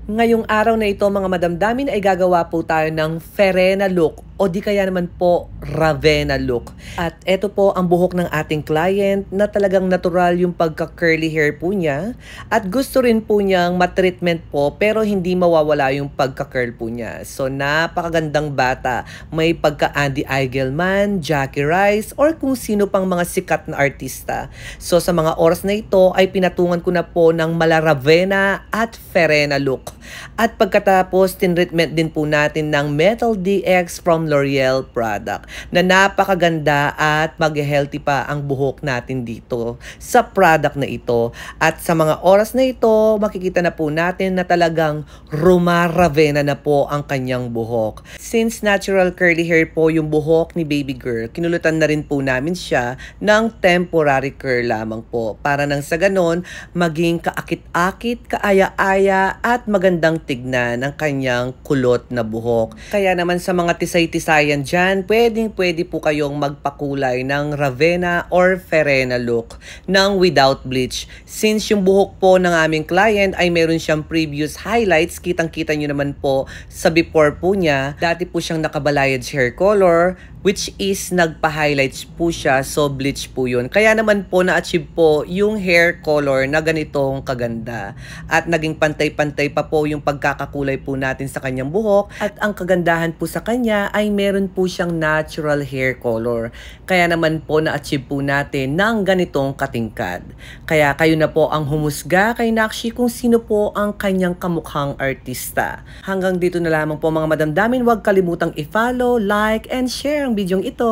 Ngayong araw na ito mga madamdamin ay gagawa po tayo ng Ferena look o di kaya naman po Ravenna look. At ito po ang buhok ng ating client na talagang natural yung pagka-curly hair po niya. At gusto rin po niyang matreatment po pero hindi mawawala yung pagka-curl po niya. So napakagandang bata. May pagka-Andy Eigenman, Jackie Rice or kung sino pang mga sikat na artista. So sa mga oras na ito ay pinatungan ko na po ng mala Ravenna at Ferena look. At pagkatapos, tinreatment din po natin ng Metal DX from L'Oreal product na napakaganda at mag-healthy pa ang buhok natin dito sa product na ito. At sa mga oras na ito, makikita na po natin na talagang Ravenna na po ang kanyang buhok. Since natural curly hair po yung buhok ni baby girl, kinulutan na rin po namin siya ng temporary curl lamang po para nang sa ganon maging kaakit-akit, kaaya-aya at magandang tignan ang kanyang kulot na buhok. Kaya naman sa mga tisay-tisayan dyan, pwede po kayong magpakulay ng Ravenna or Ferena look ng without bleach. Since yung buhok po ng aming client ay meron siyang previous highlights, kitang-kita nyo naman po sa before po niya. Dati po siyang nakabalayad hair color, which is nagpa-highlights po siya, so bleach po yun. Kaya naman po na-achieve po yung hair color na ganitong kaganda. At naging pantay-pantay pa po yung pagkakakulay po natin sa kanyang buhok. At ang kagandahan po sa kanya ay meron po siyang natural hair color. Kaya naman po na-achieve po natin ng ganitong katingkad. Kaya kayo na po ang humusga kay Nakshi kung sino po ang kanyang kamukhang artista. Hanggang dito na lamang po mga madamdamin, huwag kalimutang i-follow, like, and share ang bidyong ito.